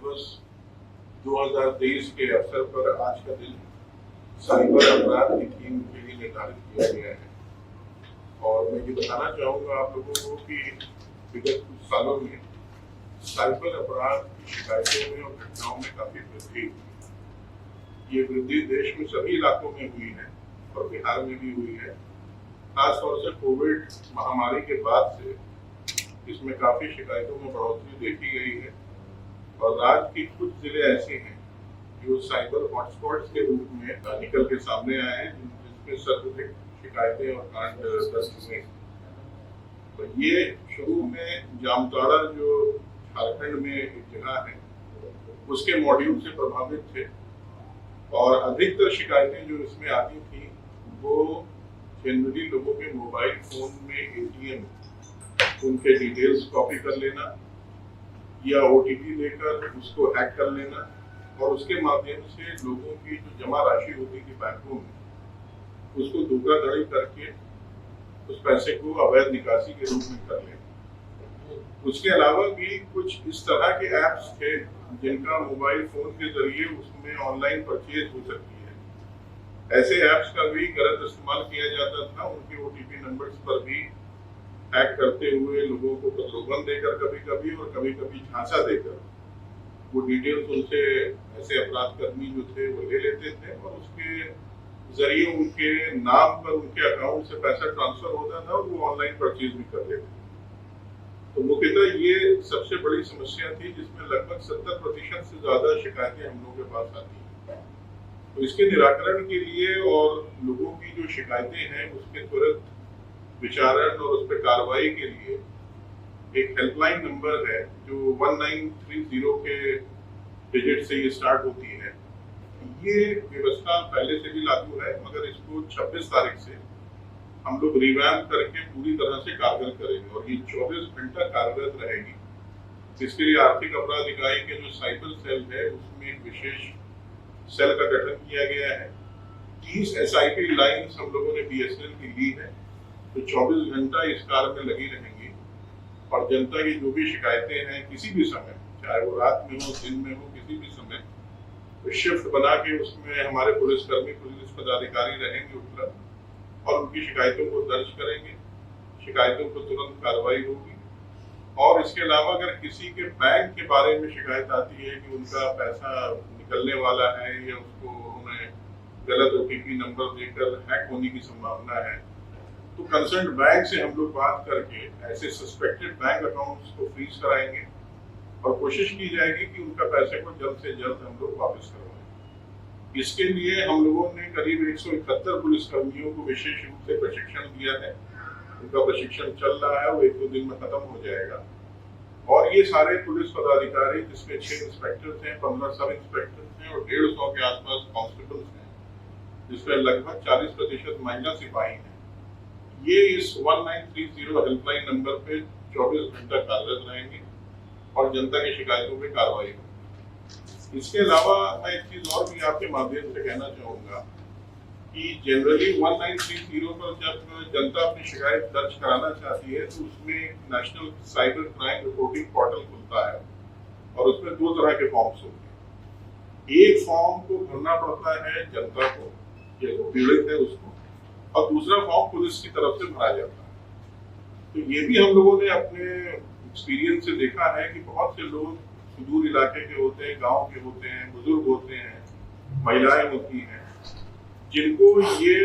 दिवस 2023 के अवसर पर आज का दिन साइबर अपराध की थीम के लिए निर्धारित किया गया है। और मैं ये बताना चाहूँगा आप लोगों को कि विगत कुछ सालों में साइबर अपराध की शिकायतों में और घटनाओं में काफ़ी वृद्धि हुई है। ये वृद्धि देश में सभी इलाकों में हुई है और बिहार में भी हुई है। खासतौर से कोविड महामारी के बाद से इसमें काफ़ी शिकायतों में बढ़ोतरी देखी गई है और राज्य के कुछ जिले ऐसे हैं जो साइबर हॉटस्पॉट्स के रूप में निकल के सामने आए हैं, जिसमें सर्वाधिक शिकायतें और कांड दर्ज हुए। तो ये शुरू में जामताड़ा जो झारखंड में एक जगह है उसके मॉड्यूल से प्रभावित थे और अधिकतर शिकायतें जो इसमें आती थी वो जनरली लोगों के मोबाइल फोन में एटीएम उनके डिटेल्स कॉपी कर लेना या ओटीपी लेकर उसको हैक कर लेना और उसके माध्यम से लोगों की जो जमा राशि होती थी बैंकों में उसको धोखाधड़ी करके उस पैसे को अवैध निकासी के रूप में कर लेना। उसके अलावा भी कुछ इस तरह के ऐप्स थे जिनका मोबाइल फोन के जरिए उसमें ऑनलाइन परचेज हो सकती है। ऐसे ऐप्स का भी गलत इस्तेमाल किया जाता था, उनके ओटीपी नंबर्स पर भी हैक करते हुए लोगों को प्रलोभन देकर कभी कभी और कभी कभी झांसा देकर वो डिटेल्स उनसे ऐसे अपराधकर्मी जो थे वो ले लेते थे और उसके जरिए उनके नाम पर उनके अकाउंट से पैसा ट्रांसफर होता था और वो ऑनलाइन परचेज भी कर लेते थे। तो मुख्यतः ये सबसे बड़ी समस्या थी जिसमें लगभग 70% से ज्यादा शिकायतें हम लोगों के पास आती हैं। तो इसके निराकरण के लिए और लोगों की जो शिकायतें हैं उसके त्वरित विचारण और उस पर कार्रवाई के लिए एक हेल्पलाइन नंबर है जो 1930 के डिजिट से ये स्टार्ट होती है। ये व्यवस्था पहले से भी लागू है मगर इसको 26 तारीख से हम लोग रिवैम्प करके पूरी तरह से कारगर करेंगे और ये 24 घंटा कार्यरत रहेगी। इसके लिए आर्थिक अपराध इकाई के जो साइबर सेल है उसमें एक विशेष सेल का गठन किया गया है। 30 SIP लाइन्स हम लोगों ने BSNL की ली है, तो 24 घंटा इस कार्य में लगी रहेंगी और जनता की जो भी शिकायतें हैं किसी भी समय, चाहे वो रात में हो दिन में हो, किसी भी समय तो शिफ्ट बना के उसमें हमारे पुलिसकर्मी पुलिस पदाधिकारी रहेंगे उपलब्ध और उनकी शिकायतों को दर्ज करेंगे। शिकायतों को तुरंत कार्रवाई होगी। और इसके अलावा अगर किसी के बैंक के बारे में शिकायत आती है कि उनका पैसा निकलने वाला है या उसको उन्हें गलत OTP नंबर देकर हैक होने की संभावना है, तो कंसर्न बैंक से हम लोग बात करके ऐसे सस्पेक्टेड बैंक अकाउंट्स को फ्रीज कराएंगे और कोशिश की जाएगी कि उनका पैसे को जल्द से जल्द हम लोग वापस करवाएं। इसके लिए हम लोगों ने करीब 171 पुलिसकर्मियों को विशेष रूप से प्रशिक्षण दिया है। उनका प्रशिक्षण चल रहा है, वो 1-2 दिन में खत्म हो जाएगा। और ये सारे पुलिस पदाधिकारी जिसमें 6 इंस्पेक्टर्स हैं, 15 सब इंस्पेक्टर्स हैं और 150 के आसपास कांस्टेबल्स हैं, जिसमें लगभग 40% महिला सिपाही हैं। ये इस 1930 हेल्पलाइन नंबर पे 24 घंटा कार्यरत रहेंगे और जनता की शिकायतों पे कार्रवाई होगी। इसके अलावा मैं एक चीज और भी आपके माध्यम से कहना चाहूँगा कि जनरली 1930 पर जब जनता अपनी शिकायत दर्ज कराना चाहती है तो उसमें national cyber crime reporting portal खुलता है और उसमें 2 तरह के फॉर्म्स होते हैं। एक फॉर्म को भरना पड़ता है जनता को, जो पीड़ित है उसको, और दूसरा फॉर्म पुलिस की तरफ से भरा जाता है। तो ये भी हम लोगों ने अपने एक्सपीरियंस से देखा है कि बहुत से लोग सुदूर इलाके के होते हैं, गांव के होते हैं, बुजुर्ग होते हैं, महिलाएं होती हैं, जिनको ये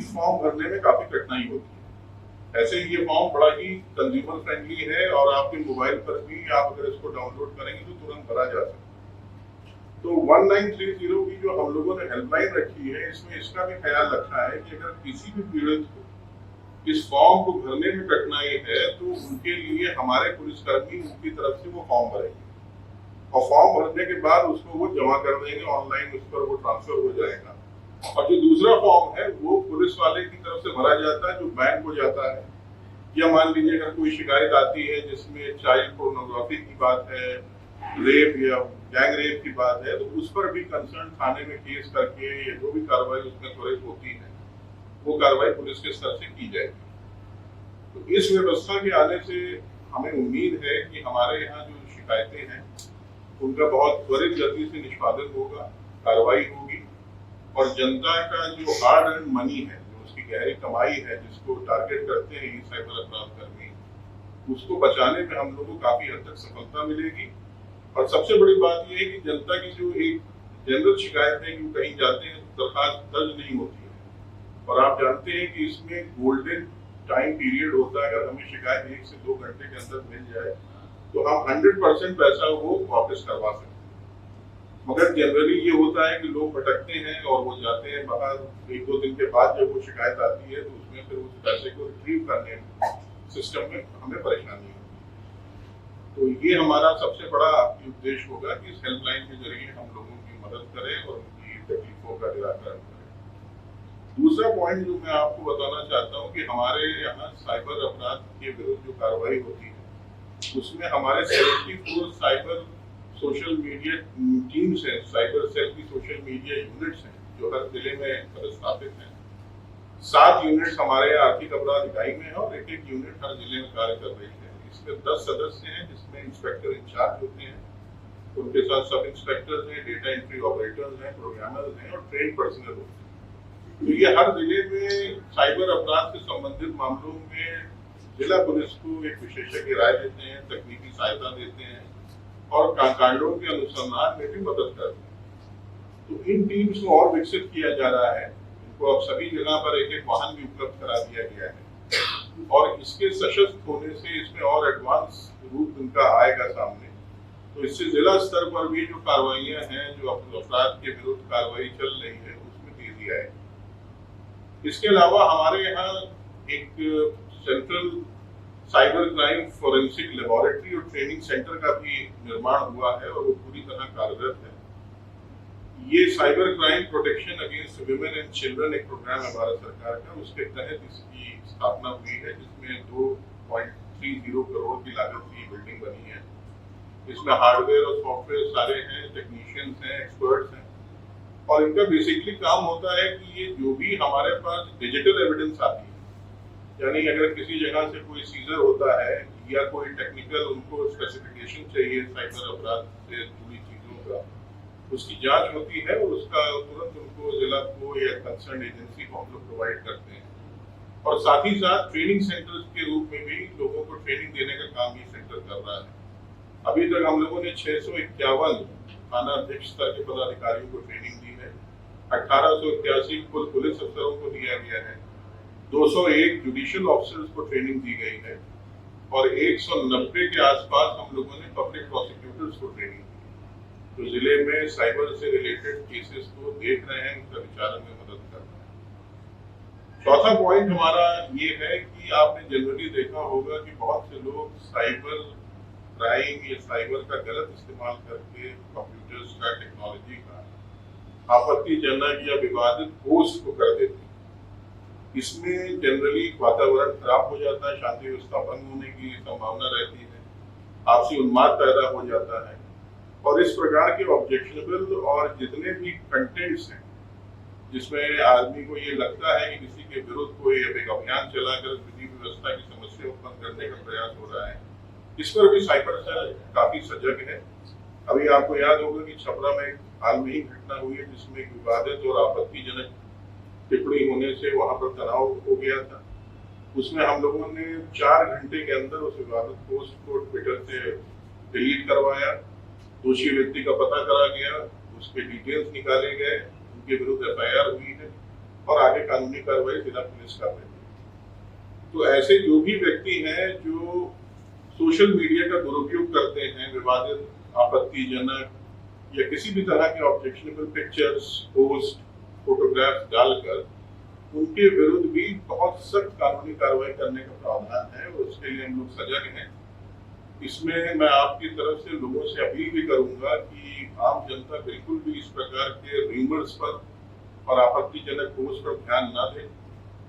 फॉर्म भरने में काफी कठिनाई होती है। ऐसे ये फॉर्म बड़ा ही कंज्यूमर फ्रेंडली है और आपके मोबाइल पर भी आप अगर इसको डाउनलोड करेंगे तो तुरंत भरा जा सकता है। तो 1930 की जो हम लोगों ने हेल्पलाइन रखी है इसमें इसका भी ख्याल रखा है कि अगर किसी भी पीड़ित को इस फॉर्म को भरने में कठिनाई है तो उनके लिए हमारे पुलिसकर्मी उनकी तरफ से वो फॉर्म भरेंगे और फॉर्म भरने के बाद उसको वो जमा कर देंगे ऑनलाइन, उस पर वो ट्रांसफर हो जाएगा। और जो दूसरा फॉर्म है वो पुलिस वाले की तरफ से भरा जाता है जो बैंक को जाता है। या मान लीजिए अगर कोई शिकायत आती है जिसमें चाइल्ड पोर्नोग्राफी की बात है, रेप या गैंग रेप की बात है, तो उस पर भी कंसर्न थाने में केस करके या जो भी कार्रवाई उसमें त्वरित होती है वो कार्रवाई पुलिस के स्तर से की जाएगी। तो इस व्यवस्था के आने से हमें उम्मीद है कि हमारे यहाँ जो शिकायतें हैं उनका बहुत त्वरित गति से निष्पादन होगा, कार्रवाई होगी और जनता का जो हार्ड अर्न मनी है, जो उसकी गहरी कमाई है, जिसको टारगेट करते हैं ये साइबर अपराध कर्मी, उसको बचाने में हम लोगों को काफी हद तक सफलता मिलेगी। और सबसे बड़ी बात यह है कि जनता की जो एक जनरल शिकायत है कि वो कहीं जाते हैं दरखास्त दर्ज नहीं होती है और आप जानते हैं कि इसमें गोल्डन टाइम पीरियड होता है। अगर हमें शिकायत 1 से 2 घंटे के अंदर मिल जाए तो हम 100% पैसा वो वापस करवा सकते हैं। मगर जनरली ये होता है कि लोग भटकते हैं और वो जाते हैं बाहर, 1-2 दिन के बाद जब वो शिकायत आती है तो उसमें फिर उस पैसे को रिट्रीव करने में सिस्टम में हमें परेशानी होती है। तो ये हमारा सबसे बड़ा उद्देश्य होगा कि इस हेल्पलाइन के जरिए हम लोगों की मदद करें और उनकी तकलीफों का निराकरण करें। दूसरा पॉइंट जो मैं आपको बताना चाहता हूँ कि हमारे यहाँ साइबर अपराध के विरुद्ध जो कार्रवाई होती है उसमें हमारे 74 साइबर सोशल मीडिया टीम्स हैं, साइबर सेल की सोशल मीडिया यूनिट्स हैं जो हर जिले में पदस्थापित हैं। 7 यूनिट्स हमारे आर्थिक अपराध इकाई में है और एक यूनिट हर जिले में कार्य कर रही है। इसमें 10 सदस्य हैं जिसमें इंस्पेक्टर इंचार्ज होते हैं, उनके साथ सब इंस्पेक्टर्स हैं, डेटा एंट्री ऑपरेटर्स हैं, प्रोग्रामर्स हैं और ट्रेन पर्सनल होते हैं। तो ये हर जिले में साइबर अपराध से संबंधित मामलों में जिला पुलिस को एक विशेषज्ञ राय देते हैं, तकनीकी सहायता देते हैं और कांडों के अनुसंधान में भी मदद करते हैं। तो इन टीम्स को और विकसित किया जा रहा है। इनको अब सभी जगह पर एक वाहन भी उपलब्ध करा दिया गया है और इसके सशक्त होने से इसमें और एडवांस रूप इनका आएगा सामने। तो इससे जिला स्तर पर भी जो कार्रवाइयां हैं, जो अपराध के विरुद्ध कार्रवाई चल रही है, उसमें तेजी आएगी। इसके अलावा हमारे यहाँ एक central cyber crime forensic laboratory और ट्रेनिंग सेंटर का भी निर्माण हुआ है और वो पूरी तरह कार्यरत है। ये cyber crime protection against women and children एक प्रोग्राम है भारत सरकार का, उसके तहत इसकी स्थापना हुई है जिसमें 2.30 करोड़ की लागत की बिल्डिंग बनी है। इसमें हार्डवेयर और सॉफ्टवेयर सारे हैं, टेक्नीशियंस हैं, एक्सपर्ट्स हैं और इनका बेसिकली काम होता है कि ये जो भी हमारे पास डिजिटल एविडेंस आती है, यानी अगर किसी जगह से कोई सीजर होता है या कोई टेक्निकल उनको स्पेसिफिकेशन चाहिए साइबर अपराध से जुड़ी चीजों का, उसकी जांच होती है और उसका तुरंत उनको जिला को या कंसर्न एजेंसी को हम लोग प्रोवाइड करते हैं। और साथ ही साथ ट्रेनिंग सेंटर्स के रूप में भी लोगों को ट्रेनिंग देने का काम ये सेंटर कर रहा है। अभी तक हम लोगों ने 651 थाना अध्यक्ष स्तर के पदाधिकारियों को ट्रेनिंग दी है, 1881 कुल पुलिस अफसरों को दिया गया है, 201 जुडिशियल ऑफिसर्स को ट्रेनिंग दी गई है और 190 के आसपास हम लोगों ने पब्लिक प्रोसिक्यूटर्स को ट्रेनिंग दी। तो जिले में साइबर से रिलेटेड केसेस को देख रहे हैं, उनका विचार में मदद कर रहे हैं। चौथा पॉइंट हमारा ये है कि आपने जनरली देखा होगा कि बहुत से लोग साइबर क्राइम या साइबर का गलत इस्तेमाल करके कंप्यूटर्स का, टेक्नोलॉजी का आपत्तिजनक या विवादित पोस्ट को कर देते हैं। इसमें जनरली वातावरण खराब हो जाता है, शांति व्यवस्था भंग होने की संभावना रहती है, आपसी उन्माद पैदा हो जाता है और इस प्रकार के ऑब्जेक्शनेबल और जितने भी कंटेंट्स हैं जिसमें आदमी को ये लगता है कि किसी के विरुद्ध कोई एक अभियान चलाकर विधि व्यवस्था की समस्या उत्पन्न करने का प्रयास हो रहा है, इस पर भी साइबर सेल काफी सजग है। अभी आपको याद होगा कि छपरा में हाल में ही घटना हुई है जिसमें विवादित और आपत्तिजनक टिप्पणी होने से वहां पर तनाव हो गया था। उसमें हम लोगों ने 4 घंटे के अंदर उस विवादित पोस्ट को ट्विटर से डिलीट करवाया, दोषी व्यक्ति का पता करा गया, उसके डिटेल्स निकाले गए, उनके विरुद्ध FIR हुई है और आगे कानूनी कार्रवाई जिला पुलिस कर रही है। तो ऐसे जो भी व्यक्ति हैं जो सोशल मीडिया का दुरुपयोग करते हैं, विवादित, आपत्तिजनक या किसी भी तरह के ऑब्जेक्शनेबल पिक्चर्स, पोस्ट, फोटोग्राफ डालकर, उनके विरुद्ध भी बहुत सख्त कानूनी कार्रवाई करने का प्रावधान है और उसके लिए हम लोग सजग हैं। इसमें मैं आपकी तरफ से लोगों से अपील भी करूंगा कि आम जनता बिल्कुल भी इस प्रकार के रूमर्स पर और आपत्तिजनक पोस्ट पर ध्यान न दें।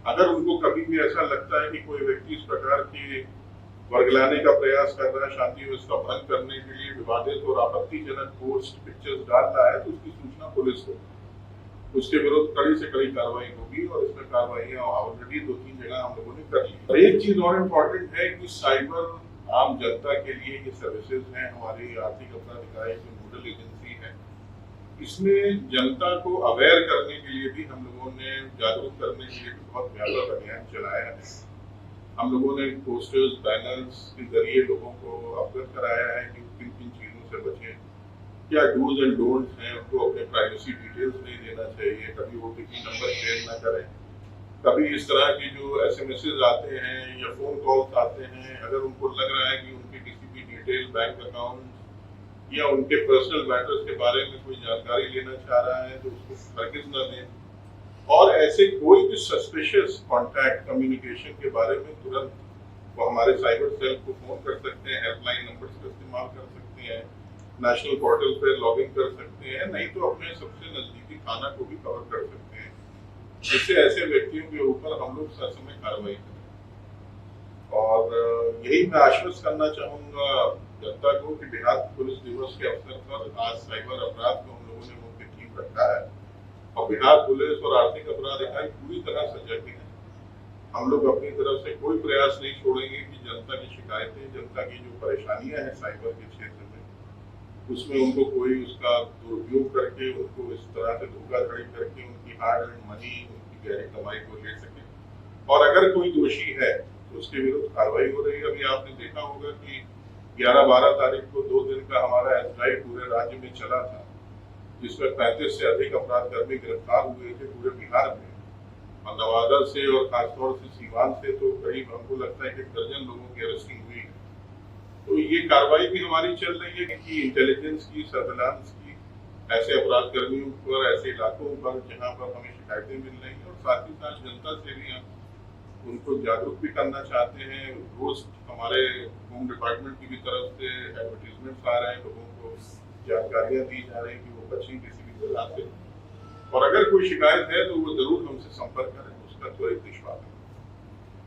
अगर उनको कभी भी ऐसा लगता है कि कोई व्यक्ति इस प्रकार के वर्गलाने का प्रयास कर रहा है, शांति व्यवस्था भंग करने के लिए विवादित और आपत्तिजनक पोस्ट, पिक्चर्स डाल रहा है, तो उसकी सूचना पुलिस को, उसके विरुद्ध कड़ी से कड़ी कार्रवाई होगी और इसमें कार्रवाइयां ऑलरेडी 2-3 जगह हम लोगों ने कर ली। और एक चीज और इम्पोर्टेंट है कि साइबर आम जनता के लिए ये सर्विसेज हैं। हमारी आर्थिक अपराध इकाई जो नोडल एजेंसी है, इसमें जनता को अवेयर करने के लिए भी हम लोगों ने, जागरूक करने के लिए भी बहुत व्यापक अभियान चलाया है। हम लोगों ने पोस्टर्स, बैनर्स के जरिए लोगों को अवगत कराया है कि किन किन चीज़ों से बचें, क्या डूज एंड डोंट्स हैं, उनको अपने प्राइवेसी डिटेल्स नहीं देना चाहिए, कभी OTP नंबर शेयर ना करें, कभी इस तरह की जो SMSs आते हैं या फ़ोन कॉल्स आते हैं, अगर उनको लग रहा है कि उनके किसी भी डिटेल, बैंक अकाउंट या उनके पर्सनल मैटर्स के बारे में कोई जानकारी लेना चाह रहा है तो उसको हरगिज़ न दें। और ऐसे कोई भी सस्पिशियस कॉन्टैक्ट कम्युनिकेशन के बारे में तुरंत वो हमारे साइबर सेल को फ़ोन कर सकते हैं, हेल्पलाइन नंबर्स का इस्तेमाल कर सकते हैं, नेशनल पोर्टल पर लॉग इन कर सकते हैं, नहीं तो अपने सबसे नज़दीकी थाना को भी कवर कर सकते हैं, जिससे ऐसे व्यक्तियों के ऊपर हम लोग ससमय कार्रवाई करें। और यही मैं आश्वस्त करना चाहूँगा जनता को कि देहात पुलिस दिवस के अवसर पर आज साइबर अपराध को हम लोगों ने मुख्य थीम रखा है और बिहार पुलिस और आर्थिक अपराध इकाई पूरी तरह सजग है। हम लोग अपनी तरफ से कोई प्रयास नहीं छोड़ेंगे कि जनता की शिकायतें, जनता की जो परेशानियां हैं साइबर के क्षेत्र में, उसमें उनको कोई उसका दुरुपयोग करके, उनको इस तरह से धोखाधड़ी करके उनकी हार्ड एंड मनी, उनकी गहरी कमाई को ले सके। और अगर कोई दोषी है तो उसके विरुद्ध कार्रवाई हो रही है। अभी आपने देखा होगा कि 11-12 तारीख को 2 दिन का हमारा एसआई पूरे राज्य में चला था, जिसमें 35 से अधिक अपराधकर्मी गिरफ्तार हुए थे पूरे बिहार में। और नवादा से और खासतौर से सीवान से तो करीब हमको लगता है कि 1 दर्जन लोगों की अरेस्टिंग हुई है। तो ये कार्रवाई भी हमारी चल रही है कि इंटेलिजेंस की, सर्विलांस की, ऐसे अपराधकर्मियों पर, ऐसे इलाकों पर जहाँ पर हमें शिकायतें मिल रही हैं, और साथ ही साथ जनता से भी हम उनको जागरूक भी करना चाहते हैं। रोज हमारे होम डिपार्टमेंट की भी तरफ से एडवर्टीजमेंट्स आ रहे हैं, लोगों को जानकारियाँ दी जा रही हैं कि वो बचें किसी भी तरह से। और अगर कोई शिकायत है तो वो जरूर हमसे संपर्क करें, उसका त्वरित निष्पादन।